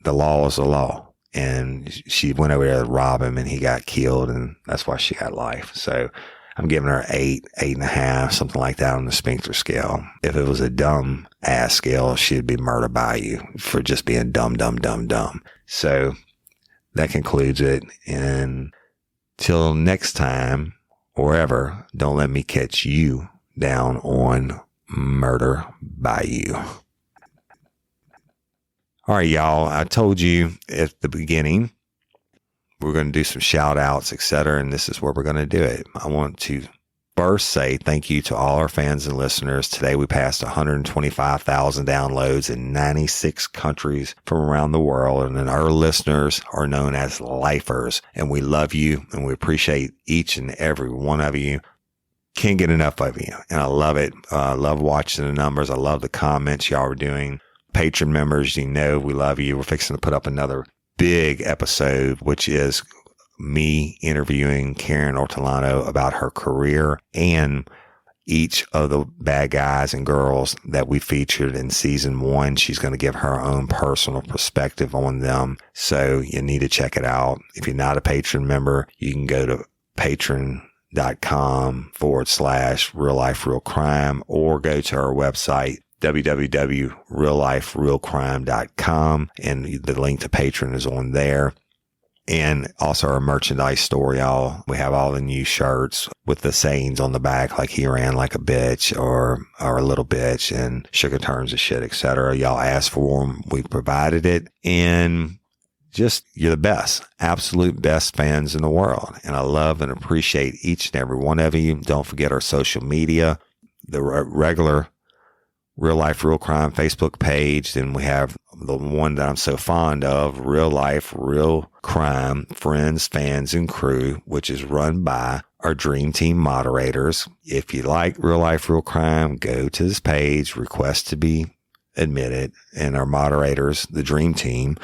the law is the law. And she went over there to rob him and he got killed, and that's why she got life. So I'm giving her 8.5, something like that on the Sphincter scale. If it was a dumb ass scale, she'd be murdered by you for just being dumb. So that concludes it. And till next time, or ever, don't let me catch you down on Murder by You. All right, y'all. I told you at the beginning, we're going to do some shout outs, etc. And this is where we're going to do it. I want to first say thank you to all our fans and listeners. Today we passed 125,000 downloads in 96 countries from around the world. And then our listeners are known as lifers. And we love you and we appreciate each and every one of you. Can't get enough of you. And I love it. I love watching the numbers. I love the comments y'all are doing. Patron members, you know we love you. We're fixing to put up another big episode, which is me interviewing Karen Ortolano about her career and each of the bad guys and girls that we featured in season 1. She's going to give her own personal perspective on them. So you need to check it out. If you're not a patron member, you can go to patreon.com/Real Life Real Crime or go to our website, www.realliferealcrime.com, and the link to Patreon is on there. And also our merchandise store, y'all. We have all the new shirts with the sayings on the back, like he ran like a bitch or a little bitch and sugar turns of shit, etc. Y'all asked for them. We provided it. And just, you're the best, absolute best fans in the world. And I love and appreciate each and every one of you. Don't forget our social media, the regular Real Life, Real Crime Facebook page. Then we have the one that I'm so fond of, Real Life, Real Crime, Friends, Fans, and Crew, which is run by our Dream Team moderators. If you like Real Life, Real Crime, go to this page, request to be admitted, and our moderators, the Dream Team,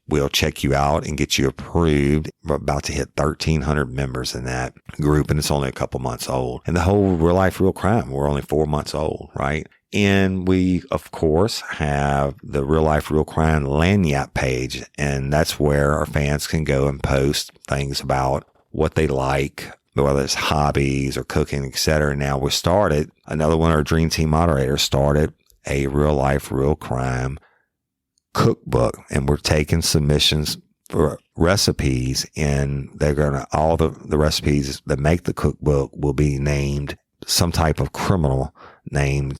will check you out and get you approved. We're about to hit 1,300 members in that group, and it's only a couple months old. And the whole Real Life, Real Crime, we're only 4 months old, right? And we, of course, have the Real Life, Real Crime Lanyap page, and that's where our fans can go and post things about what they like, whether it's hobbies or cooking, etc. Now we started, another one of our Dream Team moderators started a Real Life, Real Crime cookbook, and we're taking submissions for recipes, and they're going to, all the recipes that make the cookbook will be named some type of criminal name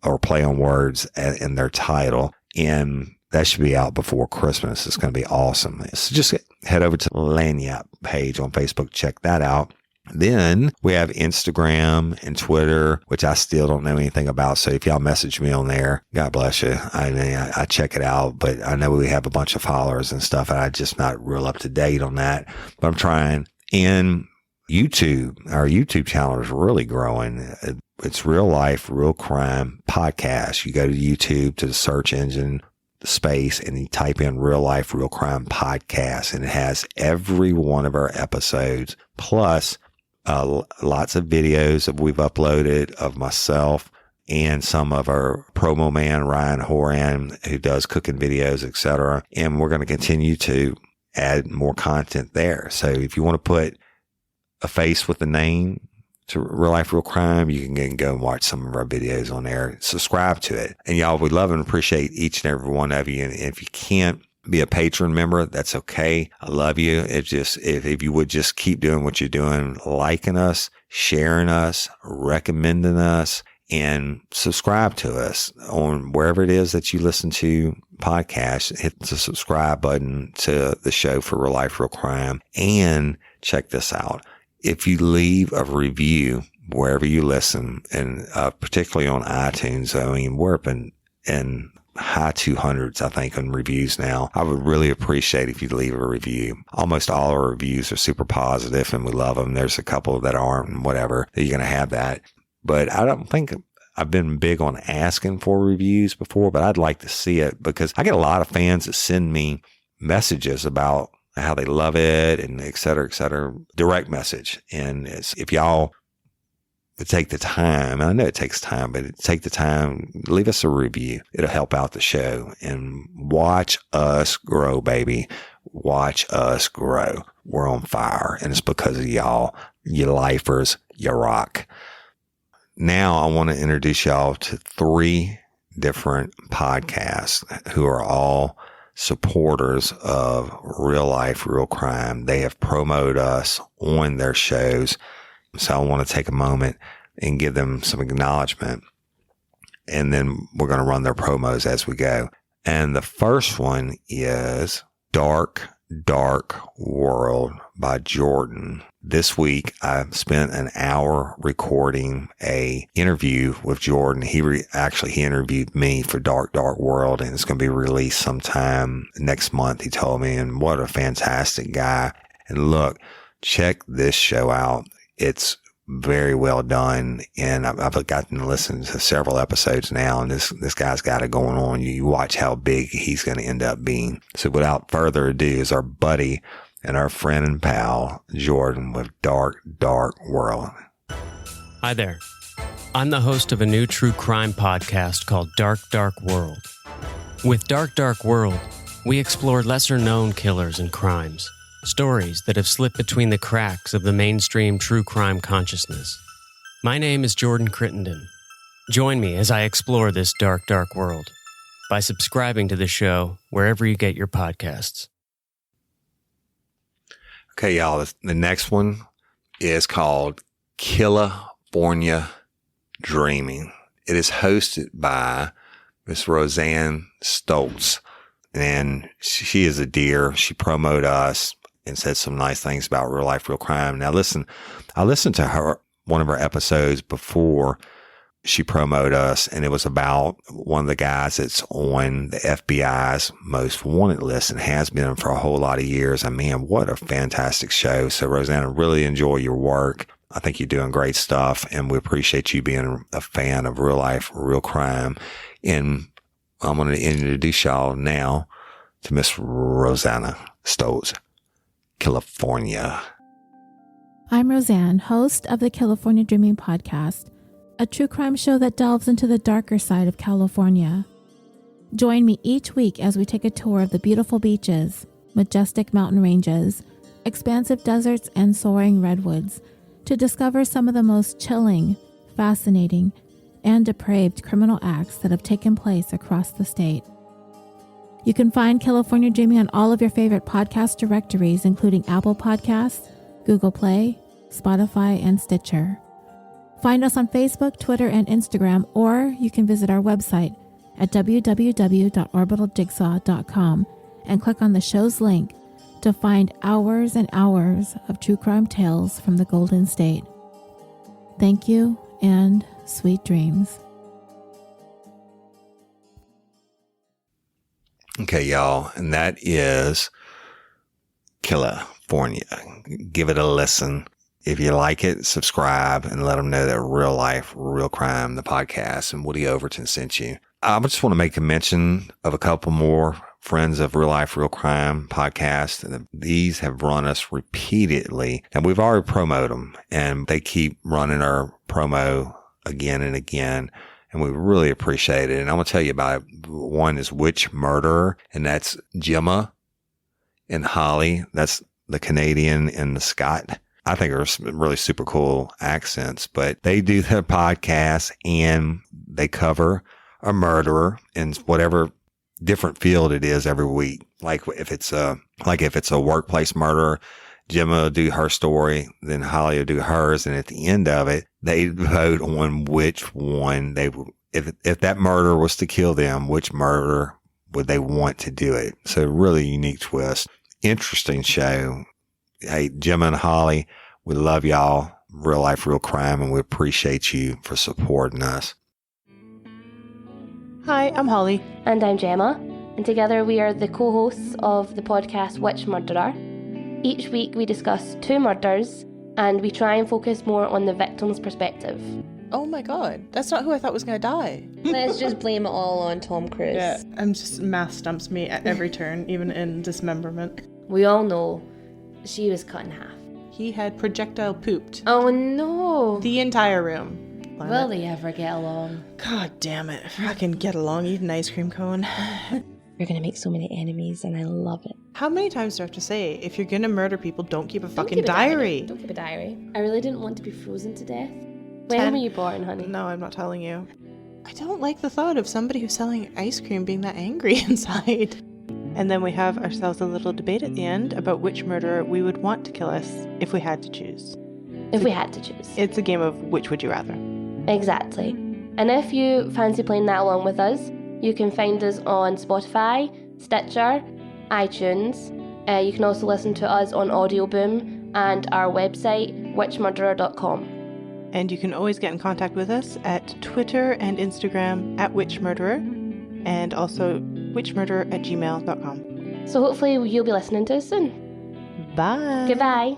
or play on words in their title. And that should be out before Christmas. It's going to be awesome. So just head over to the Lanyap page on Facebook. Check that out. Then we have Instagram and Twitter, which I still don't know anything about. So if y'all message me on there, God bless you. I check it out, but I know we have a bunch of followers and stuff, and I'm just not real up to date on that, but I'm trying. And YouTube, our YouTube channel is really growing. It's Real Life, Real Crime Podcast. You go to YouTube, to the search engine space, and you type in Real Life, Real Crime Podcast, and it has every one of our episodes, plus lots of videos that we've uploaded of myself and some of our promo man, Ryan Horan, who does cooking videos, etc. And we're going to continue to add more content there. So if you want to put a face with a name to Real Life, Real Crime, you can go and watch some of our videos on there. Subscribe to it. And y'all, we love and appreciate each and every one of you. And if you can't be a patron member, that's okay. I love you. It's just, if you would just keep doing what you're doing, liking us, sharing us, recommending us, and subscribe to us on wherever it is that you listen to podcasts. Hit the subscribe button to the show for Real Life, Real Crime. And check this out. If you leave a review wherever you listen, and particularly on iTunes, I mean, we're up in high 200s, I think, on reviews now. I would really appreciate if you'd leave a review. Almost all our reviews are super positive, and we love them. There's a couple that aren't, and whatever. You're going to have that. But I don't think I've been big on asking for reviews before, but I'd like to see it, because I get a lot of fans that send me messages about how they love it, and et cetera, direct message. And if y'all take the time, and I know it takes time, but take the time, leave us a review. It'll help out the show, and watch us grow, baby. Watch us grow. We're on fire, and it's because of y'all, you lifers, you rock. Now I want to introduce y'all to 3 different podcasts who are all supporters of Real Life, Real Crime. They have promoted us on their shows. So I want to take a moment and give them some acknowledgement. And then we're going to run their promos as we go. And the first one is Dark World by Jordan. This week, I spent an hour recording a interview with Jordan. He interviewed me for Dark World, and it's going to be released sometime next month, he told me. And what a fantastic guy. And look, check this show out. It's very well done, and I've gotten to listen to several episodes now, and this guy's got it going on. You watch how big he's going to end up being. So without further ado, is our buddy and our friend and pal, Jordan, with Dark World. Hi there. I'm the host of a new true crime podcast called Dark World. With Dark World, we explore lesser-known killers and crimes, stories that have slipped between the cracks of the mainstream true crime consciousness. My name is Jordan Crittenden. Join me as I explore this dark, dark world by subscribing to the show wherever you get your podcasts. Okay, y'all, the next one is called Killafornia Dreamin. It is hosted by Miss Roseanne Stoltz, and she is a dear. She promoted us and said some nice things about real life, real crime. Now, listen, I listened to one of her episodes before she promoted us, and it was about one of the guys that's on the FBI's most wanted list and has been for a whole lot of years. And man, what a fantastic show. So, Roseanne, I really enjoy your work. I think you're doing great stuff, and we appreciate you being a fan of real life, real crime. And I'm going to introduce y'all now to Miss Rosanna Stoltz, Killafornia. I'm Roseanne, host of the Killafornia Dreamin podcast, a true crime show that delves into the darker side of California. Join me each week as we take a tour of the beautiful beaches, majestic mountain ranges, expansive deserts, and soaring redwoods to discover some of the most chilling, fascinating, and depraved criminal acts that have taken place across the state. You can find Killafornia Dreamin on all of your favorite podcast directories, including Apple Podcasts, Google Play, Spotify, and Stitcher. Find us on Facebook, Twitter, and Instagram, or you can visit our website at www.orbitaljigsaw.com and click on the show's link to find hours and hours of true crime tales from the Golden State. Thank you, and sweet dreams. Okay, y'all, and that is Killafornia. Give it a listen. If you like it, subscribe and let them know that Real Life, Real Crime, the podcast, and Woody Overton sent you. I just want to make a mention of a couple more friends of Real Life, Real Crime podcast. These have run us repeatedly, and we've already promoted them, and they keep running our promo again and again, and we really appreciate it. And I'm going to tell you about it. One is Witch Murderer, and that's Genna and Holly. That's the Canadian and the Scot. I think are really super cool accents, but they do their podcast and they cover a murderer in whatever different field it is every week. Like if it's a workplace murder, Genna will do her story, then Holly will do hers, and at the end of it, they vote on which one if that murderer was to kill them, which murderer would they want to do it? So really unique twist. Interesting show. Hey, Genna and Holly, we love y'all. Real Life, Real Crime, and we appreciate you for supporting us. Hi, I'm Holly. And I'm Genna, and together we are the co-hosts of the podcast Witch Murderer. Each week we discuss 2 murders, and we try and focus more on the victim's perspective. Oh my god, that's not who I thought was going to die. Let's just blame it all on Tom Cruise. Yeah, math stumps me at every turn, even in dismemberment. We all know she was cut in half. He had projectile pooped. Oh no! The entire room. Will they ever get along? God damn it. Fucking get along, eat an ice cream cone. You're gonna make so many enemies, and I love it. How many times do I have to say, if you're gonna murder people, don't keep a fucking diary? Don't keep a diary. I really didn't want to be frozen to death. When were you born, honey? No, I'm not telling you. I don't like the thought of somebody who's selling ice cream being that angry inside. And then we have ourselves a little debate at the end about which murderer we would want to kill us if we had to choose. If we had to choose. It's a game of which would you rather. Exactly. And if you fancy playing that along with us, you can find us on Spotify, Stitcher, iTunes. You can also listen to us on Audioboom and our website, witchmurderer.com. And you can always get in contact with us at Twitter and Instagram at witchmurderer, and also witchmurderer@gmail.com. So hopefully you'll be listening to us soon. Bye. Goodbye.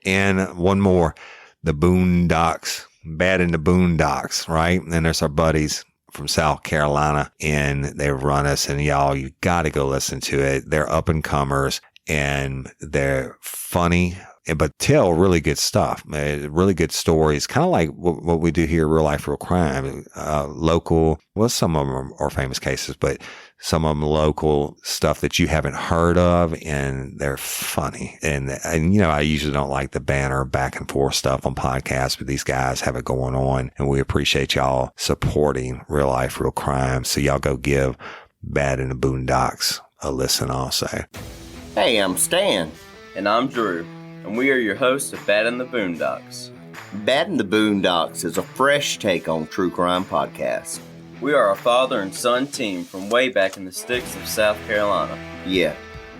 And one more, the Boondocks, Bad in the Boondocks, right? And there's our buddies from South Carolina, and they run us, and y'all, you got to go listen to it. They're up and comers, and they're funny but tell really good stuff, really good stories, kind of like what we do here, Real Life, Real Crime, local. Well, some of them are famous cases, but some of them local stuff that you haven't heard of, and they're funny. And I usually don't like the banner back and forth stuff on podcasts, but these guys have it going on, and we appreciate y'all supporting Real Life, Real Crime. So y'all go give Bad in the Boondocks a listen also. Hey, I'm Stan. And I'm Drew. And we are your hosts of Bad in the Boondocks. Bad in the Boondocks is a fresh take on true crime podcast. We are a father and son team from way back in the sticks of South Carolina. Yeah,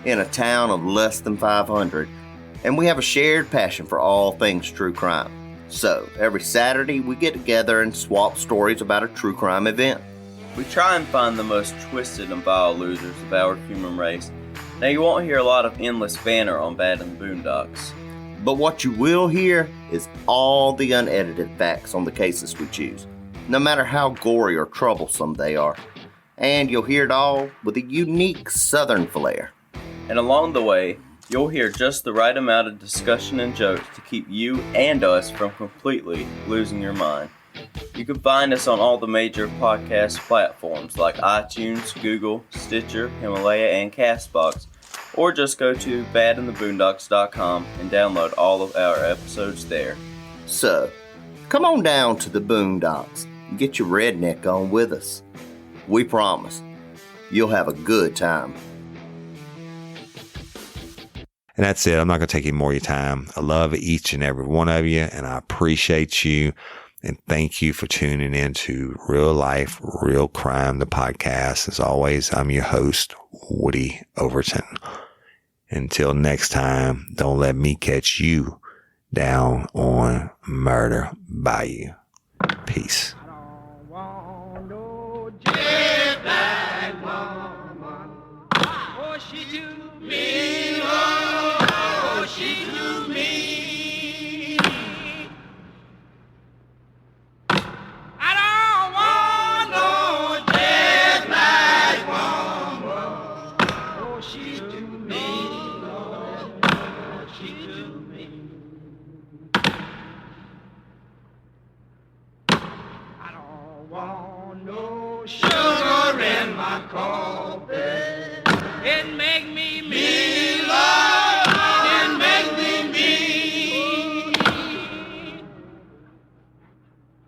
in a town of less than 500. And we have a shared passion for all things true crime. So, every Saturday we get together and swap stories about a true crime event. We try and find the most twisted and vile losers of our human race. Now, you won't hear a lot of endless banter on Bad in the Boondocks. But what you will hear is all the unedited facts on the cases we choose, no matter how gory or troublesome they are. And you'll hear it all with a unique southern flair. And along the way, you'll hear just the right amount of discussion and jokes to keep you and us from completely losing your mind. You can find us on all the major podcast platforms like iTunes, Google, Stitcher, Himalaya, and CastBox, or just go to badintheboondocks.com and download all of our episodes there. So, come on down to the Boondocks and get your redneck on with us. We promise, you'll have a good time. And that's it. I'm not going to take any more of your time. I love each and every one of you, and I appreciate you. And thank you for tuning in to Real Life, Real Crime, the podcast. As always, I'm your host, Woody Overton. Until next time, don't let me catch you down on Murder Bayou. Peace. Sugar in my coffee, it make me mean, Lord, it make me mean.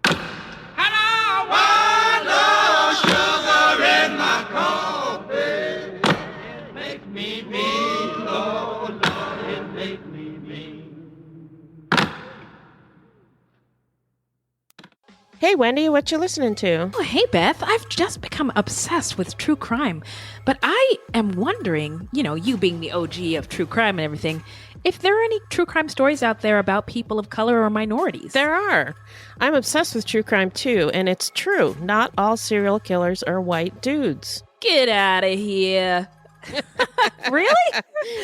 And I want no sugar in my coffee, it make me mean, Lord, Lord, it make me mean. Hey, Wendy, what you listening to? Oh, hey, Beth. I've just become obsessed with true crime. But I am wondering, you being the OG of true crime and everything, if there are any true crime stories out there about people of color or minorities. There are. I'm obsessed with true crime, too, and it's true. Not all serial killers are white dudes. Get out of here. Really?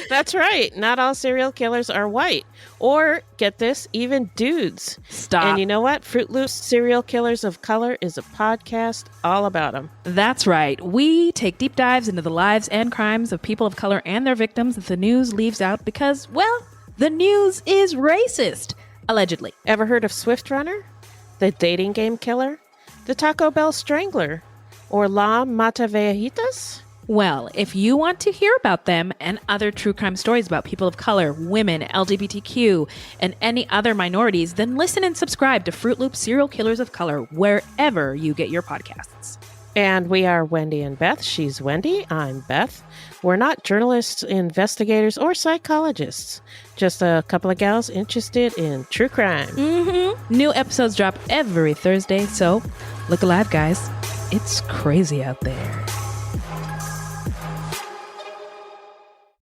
That's right. Not all serial killers are white. Or, get this, even dudes. Stop. And you know what? Fruit Loops Serial Killers of Color is a podcast all about them. That's right. We take deep dives into the lives and crimes of people of color and their victims that the news leaves out because, well, the news is racist. Allegedly. Ever heard of Swift Runner? The Dating Game Killer? The Taco Bell Strangler? Or La Matavejitas? Well, if you want to hear about them and other true crime stories about people of color, women, LGBTQ, and any other minorities, then listen and subscribe to Fruit Loop Serial Killers of Color wherever you get your podcasts. And we are Wendy and Beth. She's Wendy. I'm Beth. We're not journalists, investigators, or psychologists. Just a couple of gals interested in true crime. Mm-hmm. New episodes drop every Thursday, so look alive, guys. It's crazy out there.